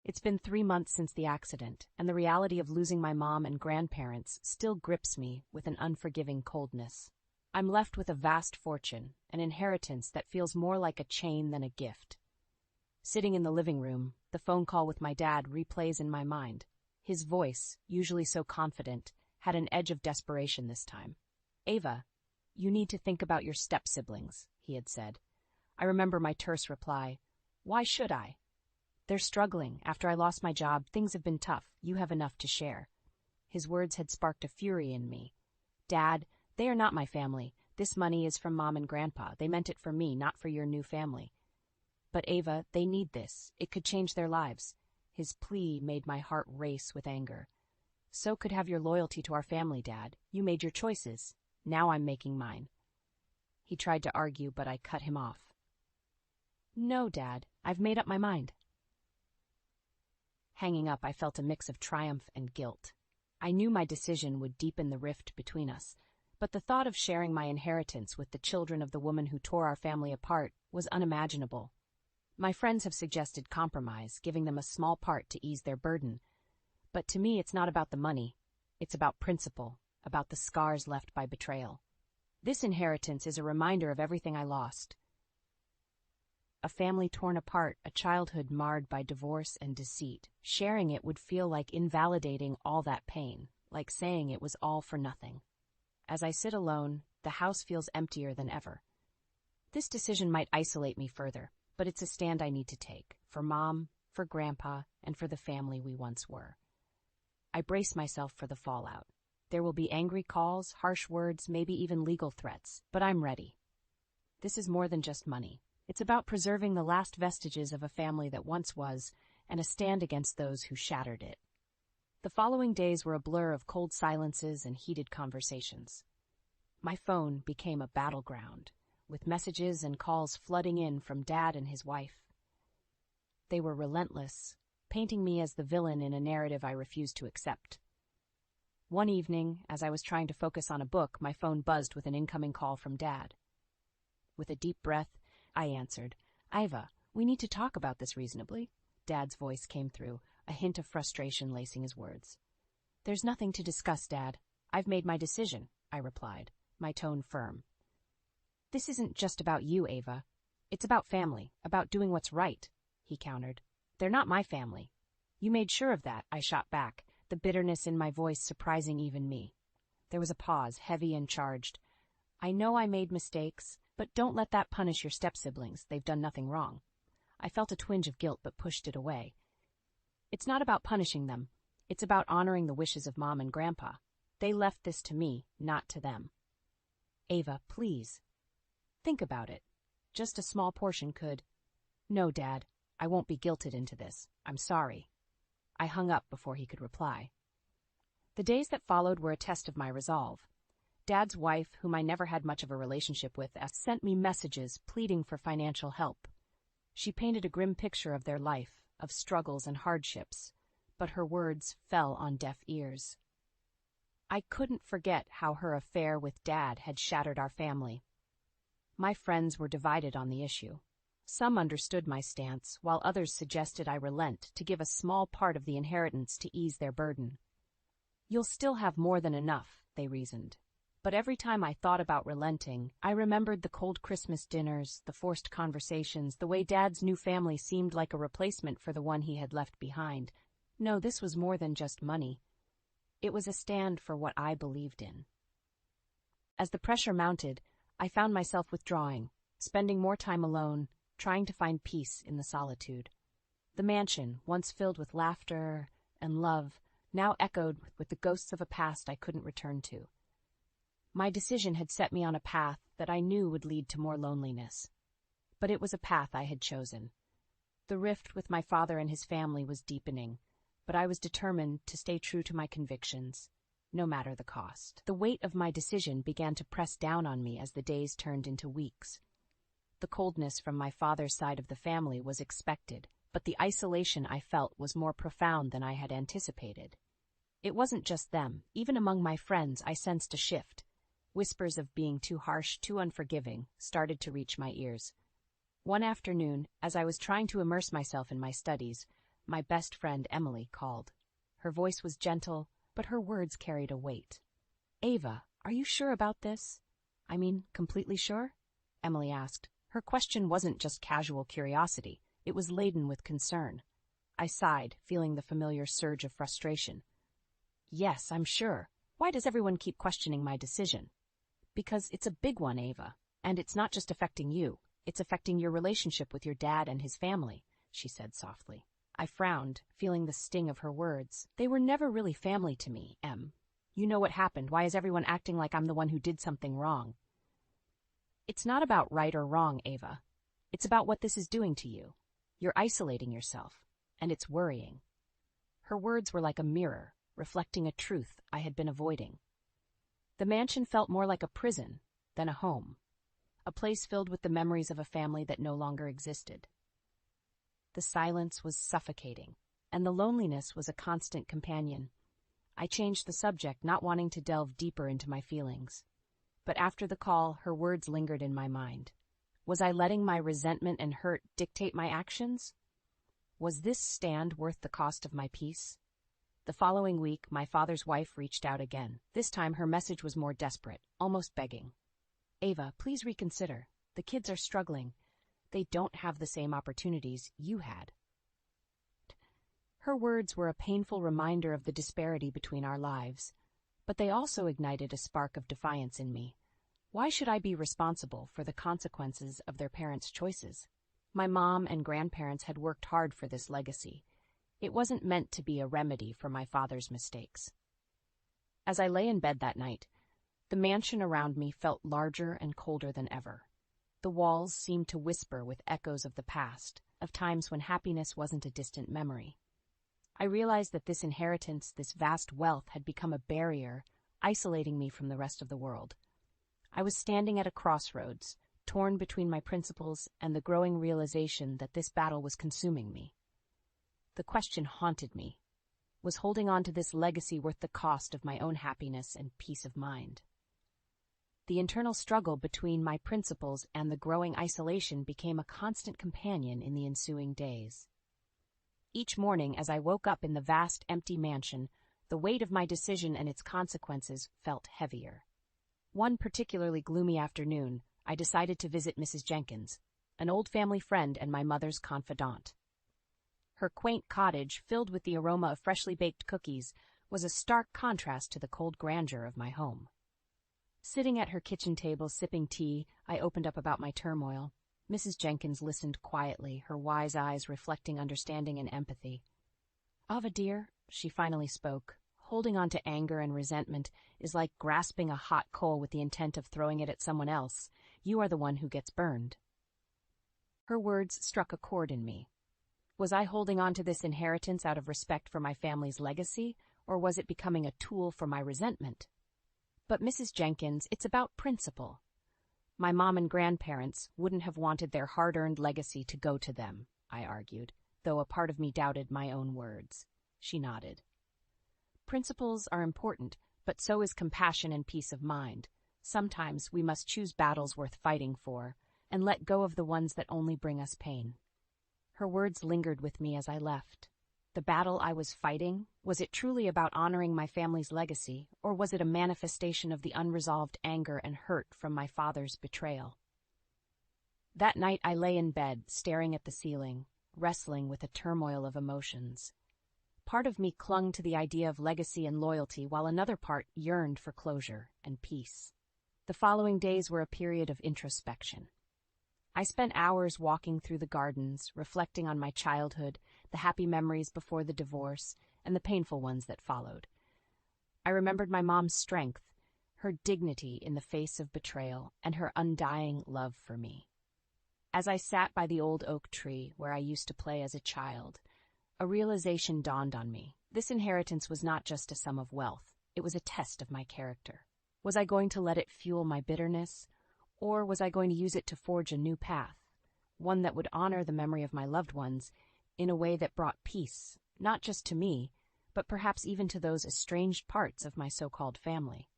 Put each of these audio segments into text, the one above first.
It's been 3 months since the accident, and the reality of losing my mom and grandparents still grips me with an unforgiving coldness. I'm left with a vast fortune, an inheritance that feels more like a chain than a gift. Sitting in the living room, the phone call with my dad replays in my mind. His voice, usually so confident, had an edge of desperation this time. "Ava, you need to think about your step-siblings," he had said. I remember my terse reply, "Why should I? They're struggling. After I lost my job, things have been tough. You have enough to share." His words had sparked a fury in me. "Dad, they are not my family. This money is from Mom and Grandpa. They meant it for me, not for your new family." "But Ava, they need this. It could change their lives." His plea made my heart race with anger. "So could have your loyalty to our family, Dad. You made your choices. Now I'm making mine." He tried to argue, but I cut him off. "No, Dad, I've made up my mind." Hanging up, I felt a mix of triumph and guilt. I knew my decision would deepen the rift between us, but the thought of sharing my inheritance with the children of the woman who tore our family apart was unimaginable. My friends have suggested compromise, giving them a small part to ease their burden. But to me, it's not about the money. It's about principle, about the scars left by betrayal. This inheritance is a reminder of everything I lost. A family torn apart, a childhood marred by divorce and deceit. Sharing it would feel like invalidating all that pain, like saying it was all for nothing. As I sit alone, the house feels emptier than ever. This decision might isolate me further, but it's a stand I need to take, for Mom, for Grandpa, and for the family we once were. I brace myself for the fallout. There will be angry calls, harsh words, maybe even legal threats, but I'm ready. This is more than just money. It's about preserving the last vestiges of a family that once was, and a stand against those who shattered it. The following days were a blur of cold silences and heated conversations. My phone became a battleground, with messages and calls flooding in from Dad and his wife. They were relentless, painting me as the villain in a narrative I refused to accept. One evening, as I was trying to focus on a book, my phone buzzed with an incoming call from Dad. With a deep breath, I answered. "Iva, we need to talk about this reasonably." Dad's voice came through, a hint of frustration lacing his words. "There's nothing to discuss, Dad. I've made my decision," I replied, my tone firm. "This isn't just about you, Ava. It's about family, about doing what's right," he countered. "They're not my family." "You made sure of that," I shot back, the bitterness in my voice surprising even me. There was a pause, heavy and charged. "I know I made mistakes, but don't let that punish your step-siblings. They've done nothing wrong." I felt a twinge of guilt but pushed it away. "It's not about punishing them. It's about honoring the wishes of Mom and Grandpa. They left this to me, not to them." "Ava, please. Think about it. Just a small portion could—" "No, Dad. I won't be guilted into this. I'm sorry." I hung up before he could reply. The days that followed were a test of my resolve. Dad's wife, whom I never had much of a relationship with, sent me messages pleading for financial help. She painted a grim picture of their life, of struggles and hardships, but her words fell on deaf ears. I couldn't forget how her affair with Dad had shattered our family. My friends were divided on the issue. Some understood my stance, while others suggested I relent to give a small part of the inheritance to ease their burden. "You'll still have more than enough," they reasoned. But every time I thought about relenting, I remembered the cold Christmas dinners, the forced conversations, the way Dad's new family seemed like a replacement for the one he had left behind. No, this was more than just money. It was a stand for what I believed in. As the pressure mounted, I found myself withdrawing, spending more time alone, trying to find peace in the solitude. The mansion, once filled with laughter and love, now echoed with the ghosts of a past I couldn't return to. My decision had set me on a path that I knew would lead to more loneliness. But it was a path I had chosen. The rift with my father and his family was deepening, but I was determined to stay true to my convictions, no matter the cost. The weight of my decision began to press down on me as the days turned into weeks. The coldness from my father's side of the family was expected, but the isolation I felt was more profound than I had anticipated. It wasn't just them. Even among my friends, I sensed a shift. Whispers of being too harsh, too unforgiving, started to reach my ears. One afternoon, as I was trying to immerse myself in my studies, My best friend Emily called. Her voice was gentle, but her words carried a weight. "Ava, are you sure about this? I mean, completely sure?" Emily asked. Her question wasn't just casual curiosity. It was laden with concern. I sighed, feeling the familiar surge of frustration. "Yes, I'm sure. Why does everyone keep questioning my decision?" "Because it's a big one, Ava. And it's not just affecting you. It's affecting your relationship with your dad and his family," she said softly. I frowned, feeling the sting of her words. "They were never really family to me, Em. You know what happened. Why is everyone acting like I'm the one who did something wrong?" "It's not about right or wrong, Ava. It's about what this is doing to you. You're isolating yourself, and it's worrying." Her words were like a mirror, reflecting a truth I had been avoiding. The mansion felt more like a prison than a home, a place filled with the memories of a family that no longer existed. The silence was suffocating, and the loneliness was a constant companion. I changed the subject, not wanting to delve deeper into my feelings. But after the call, her words lingered in my mind. Was I letting my resentment and hurt dictate my actions? Was this stand worth the cost of my peace? The following week, my father's wife reached out again. This time, her message was more desperate, almost begging. "Ava, please reconsider. The kids are struggling. They don't have the same opportunities you had." Her words were a painful reminder of the disparity between our lives, but they also ignited a spark of defiance in me. Why should I be responsible for the consequences of their parents' choices? My mom and grandparents had worked hard for this legacy. It wasn't meant to be a remedy for my father's mistakes. As I lay in bed that night, the mansion around me felt larger and colder than ever. The walls seemed to whisper with echoes of the past, of times when happiness wasn't a distant memory. I realized that this inheritance, this vast wealth, had become a barrier, isolating me from the rest of the world. I was standing at a crossroads, torn between my principles and the growing realization that this battle was consuming me. The question haunted me. Was holding on to this legacy worth the cost of my own happiness and peace of mind? The internal struggle between my principles and the growing isolation became a constant companion in the ensuing days. Each morning, as I woke up in the vast, empty mansion, the weight of my decision and its consequences felt heavier. One particularly gloomy afternoon, I decided to visit Mrs. Jenkins, an old family friend and my mother's confidant. Her quaint cottage, filled with the aroma of freshly baked cookies, was a stark contrast to the cold grandeur of my home. Sitting at her kitchen table sipping tea, I opened up about my turmoil. Mrs. Jenkins listened quietly, her wise eyes reflecting understanding and empathy. "Ava, dear," she finally spoke, "holding on to anger and resentment is like grasping a hot coal with the intent of throwing it at someone else. You are the one who gets burned." Her words struck a chord in me. Was I holding on to this inheritance out of respect for my family's legacy, or was it becoming a tool for my resentment? "But Mrs. Jenkins, it's about principle. My mom and grandparents wouldn't have wanted their hard-earned legacy to go to them," I argued, though a part of me doubted my own words. She nodded. "Principles are important, but so is compassion and peace of mind. Sometimes we must choose battles worth fighting for, and let go of the ones that only bring us pain." Her words lingered with me as I left. The battle I was fighting, was it truly about honoring my family's legacy, or was it a manifestation of the unresolved anger and hurt from my father's betrayal? That night I lay in bed, staring at the ceiling, wrestling with a turmoil of emotions. Part of me clung to the idea of legacy and loyalty, while another part yearned for closure and peace. The following days were a period of introspection. I spent hours walking through the gardens, reflecting on my childhood, the happy memories before the divorce, and the painful ones that followed. I remembered my mom's strength, her dignity in the face of betrayal, and her undying love for me. As I sat by the old oak tree where I used to play as a child, a realization dawned on me. This inheritance was not just a sum of wealth, it was a test of my character. Was I going to let it fuel my bitterness? Or was I going to use it to forge a new path, one that would honor the memory of my loved ones in a way that brought peace, not just to me, but perhaps even to those estranged parts of my so-called family?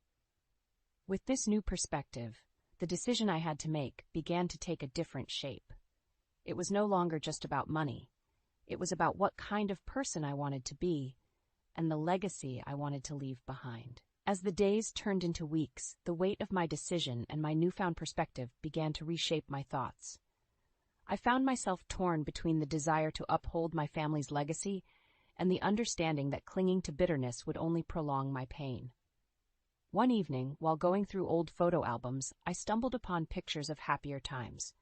With this new perspective, the decision I had to make began to take a different shape. It was no longer just about money. It was about what kind of person I wanted to be and the legacy I wanted to leave behind. As the days turned into weeks, the weight of my decision and my newfound perspective began to reshape my thoughts. I found myself torn between the desire to uphold my family's legacy and the understanding that clinging to bitterness would only prolong my pain. One evening, while going through old photo albums, I stumbled upon pictures of happier times.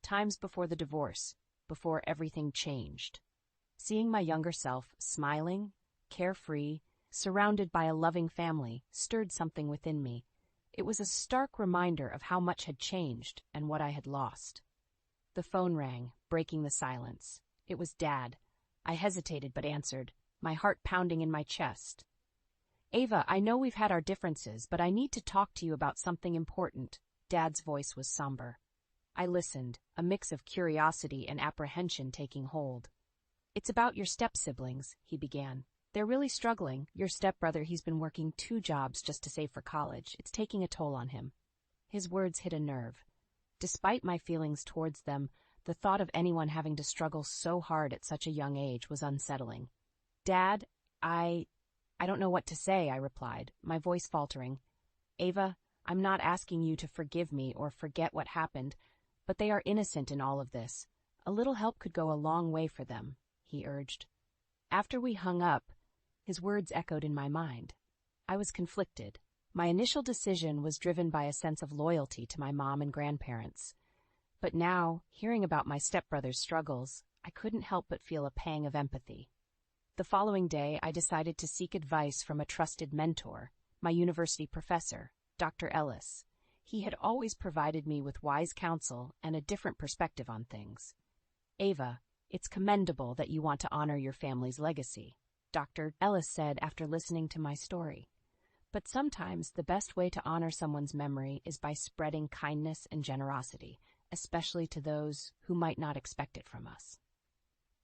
Times before the divorce, before everything changed. Seeing my younger self smiling, carefree, surrounded by a loving family, stirred something within me. It was a stark reminder of how much had changed and what I had lost. The phone rang, breaking the silence. It was Dad. I hesitated but answered, my heart pounding in my chest. "Ava, I know we've had our differences, but I need to talk to you about something important." Dad's voice was somber. I listened, a mix of curiosity and apprehension taking hold. "It's about your step-siblings," he began. "They're really struggling. Your stepbrother, he's been working 2 jobs just to save for college. It's taking a toll on him." His words hit a nerve. Despite my feelings towards them, the thought of anyone having to struggle so hard at such a young age was unsettling. "Dad, I don't know what to say," I replied, my voice faltering. "Ava, I'm not asking you to forgive me or forget what happened, but they are innocent in all of this. A little help could go a long way for them," he urged. After we hung up, his words echoed in my mind. I was conflicted. My initial decision was driven by a sense of loyalty to my mom and grandparents. But now, hearing about my stepbrother's struggles, I couldn't help but feel a pang of empathy. The following day, I decided to seek advice from a trusted mentor, my university professor, Dr. Ellis. He had always provided me with wise counsel and a different perspective on things. "Ava, it's commendable that you want to honor your family's legacy," Dr. Ellis said after listening to my story. "But sometimes the best way to honor someone's memory is by spreading kindness and generosity, especially to those who might not expect it from us."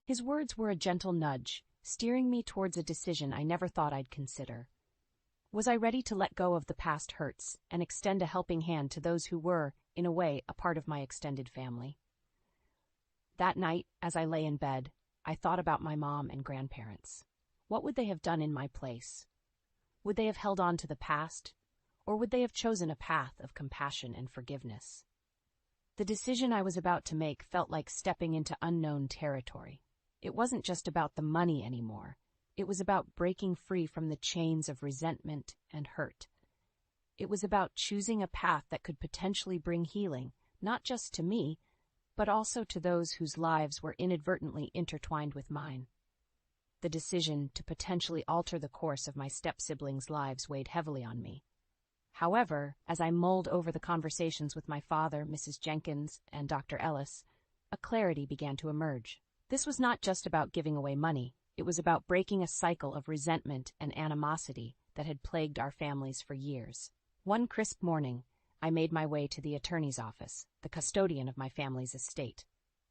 His words were a gentle nudge, steering me towards a decision I never thought I'd consider. Was I ready to let go of the past hurts and extend a helping hand to those who were, in a way, a part of my extended family? That night, as I lay in bed, I thought about my mom and grandparents. What would they have done in my place? Would they have held on to the past, or would they have chosen a path of compassion and forgiveness? The decision I was about to make felt like stepping into unknown territory. It wasn't just about the money anymore. It was about breaking free from the chains of resentment and hurt. It was about choosing a path that could potentially bring healing, not just to me, but also to those whose lives were inadvertently intertwined with mine. The decision to potentially alter the course of my step-siblings' lives weighed heavily on me. However, as I mulled over the conversations with my father, Mrs. Jenkins, and Dr. Ellis, a clarity began to emerge. This was not just about giving away money. It was about breaking a cycle of resentment and animosity that had plagued our families for years. One crisp morning, I made my way to the attorney's office, the custodian of my family's estate.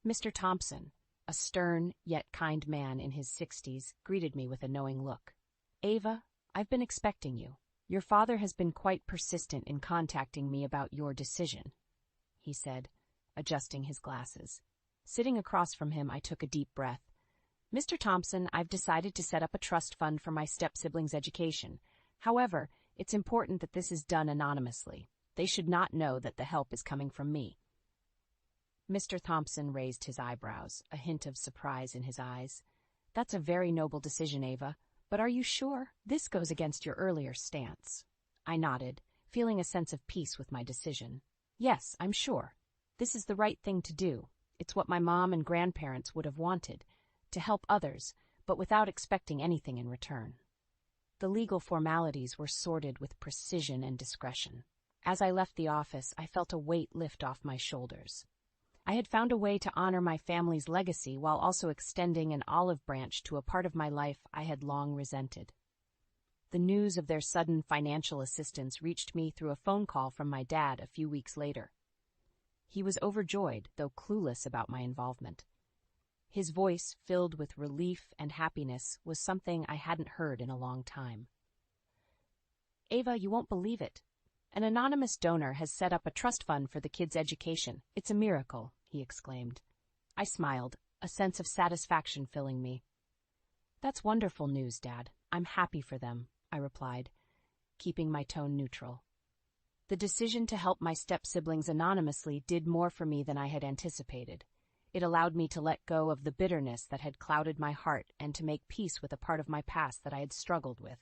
Mr. Thompson, a stern yet kind man in his 60s, greeted me with a knowing look. "Ava, I've been expecting you. Your father has been quite persistent in contacting me about your decision," he said, adjusting his glasses. Sitting across from him, I took a deep breath. "Mr. Thompson, I've decided to set up a trust fund for my step-siblings' education. However, it's important that this is done anonymously. They should not know that the help is coming from me." Mr. Thompson raised his eyebrows, a hint of surprise in his eyes. "That's a very noble decision, Ava. But are you sure? This goes against your earlier stance." I nodded, feeling a sense of peace with my decision. "Yes, I'm sure. This is the right thing to do. It's what my mom and grandparents would have wanted, to help others, but without expecting anything in return." The legal formalities were sorted with precision and discretion. As I left the office, I felt a weight lift off my shoulders. I had found a way to honor my family's legacy while also extending an olive branch to a part of my life I had long resented. The news of their sudden financial assistance reached me through a phone call from my dad a few weeks later. He was overjoyed, though clueless about my involvement. His voice, filled with relief and happiness, was something I hadn't heard in a long time. "Ava, you won't believe it. An anonymous donor has set up a trust fund for the kids' education. It's a miracle," he exclaimed. I smiled, a sense of satisfaction filling me. "That's wonderful news, Dad. I'm happy for them," I replied, keeping my tone neutral. The decision to help my step-siblings anonymously did more for me than I had anticipated. It allowed me to let go of the bitterness that had clouded my heart and to make peace with a part of my past that I had struggled with.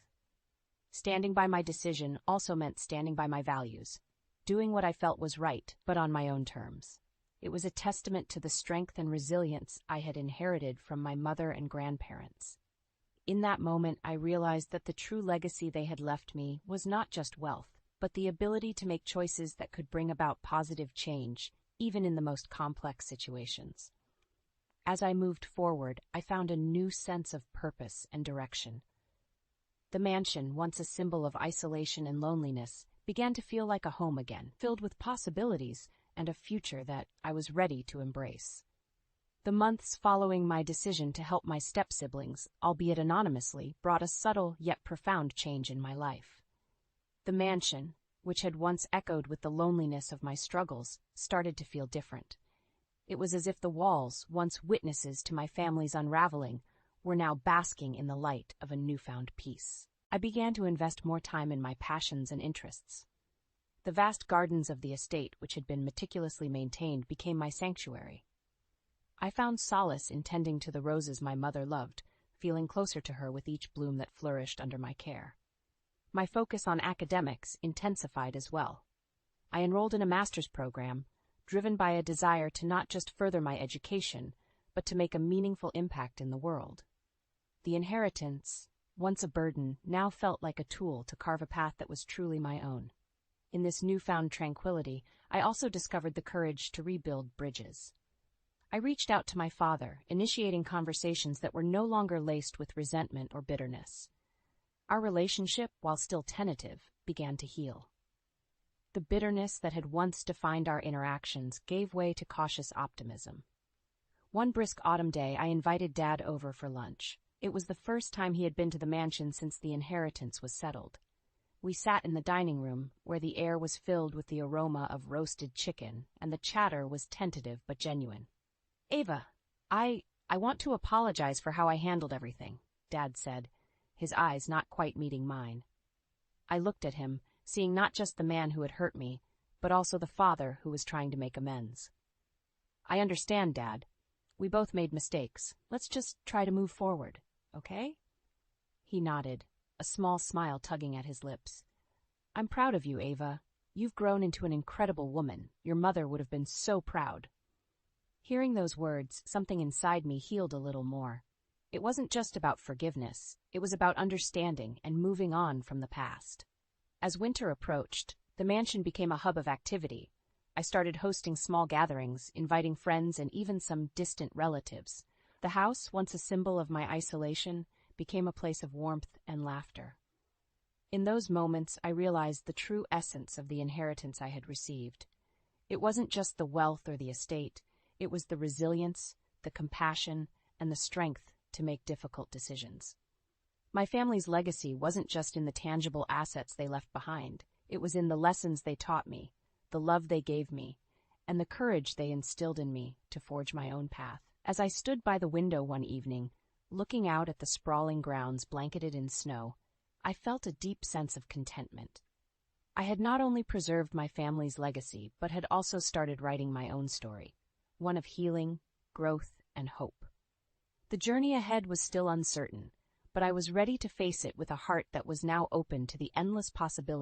Standing by my decision also meant standing by my values, doing what I felt was right, but on my own terms. It was a testament to the strength and resilience I had inherited from my mother and grandparents. In that moment, I realized that the true legacy they had left me was not just wealth, but the ability to make choices that could bring about positive change, even in the most complex situations. As I moved forward, I found a new sense of purpose and direction. The mansion, once a symbol of isolation and loneliness, began to feel like a home again, filled with possibilities and a future that I was ready to embrace. The months following my decision to help my step-siblings, albeit anonymously, brought a subtle yet profound change in my life. The mansion, which had once echoed with the loneliness of my struggles, started to feel different. It was as if the walls, once witnesses to my family's unraveling, were now basking in the light of a newfound peace. I began to invest more time in my passions and interests. The vast gardens of the estate, which had been meticulously maintained, became my sanctuary. I found solace in tending to the roses my mother loved, feeling closer to her with each bloom that flourished under my care. My focus on academics intensified as well. I enrolled in a master's program, driven by a desire to not just further my education, but to make a meaningful impact in the world. The inheritance, once a burden, now felt like a tool to carve a path that was truly my own. In this newfound tranquility, I also discovered the courage to rebuild bridges. I reached out to my father, initiating conversations that were no longer laced with resentment or bitterness. Our relationship, while still tentative, began to heal. The bitterness that had once defined our interactions gave way to cautious optimism. One brisk autumn day, I invited Dad over for lunch. It was the first time he had been to the mansion since the inheritance was settled. We sat in the dining room, where the air was filled with the aroma of roasted chicken, and the chatter was tentative but genuine. "Ava, I want to apologize for how I handled everything," Dad said, his eyes not quite meeting mine. I looked at him, seeing not just the man who had hurt me, but also the father who was trying to make amends. "I understand, Dad. We both made mistakes. Let's just try to move forward, okay?" He nodded, a small smile tugging at his lips. "I'm proud of you, Ava. You've grown into an incredible woman. Your mother would have been so proud." Hearing those words, something inside me healed a little more. It wasn't just about forgiveness. It was about understanding and moving on from the past. As winter approached, the mansion became a hub of activity. I started hosting small gatherings, inviting friends and even some distant relatives. The house, once a symbol of my isolation, became a place of warmth and laughter. In those moments, I realized the true essence of the inheritance I had received. It wasn't just the wealth or the estate. It was the resilience, the compassion, and the strength to make difficult decisions. My family's legacy wasn't just in the tangible assets they left behind. It was in the lessons they taught me, the love they gave me, and the courage they instilled in me to forge my own path. As I stood by the window one evening, looking out at the sprawling grounds blanketed in snow, I felt a deep sense of contentment. I had not only preserved my family's legacy, but had also started writing my own story, one of healing, growth, and hope. The journey ahead was still uncertain, but I was ready to face it with a heart that was now open to the endless possibilities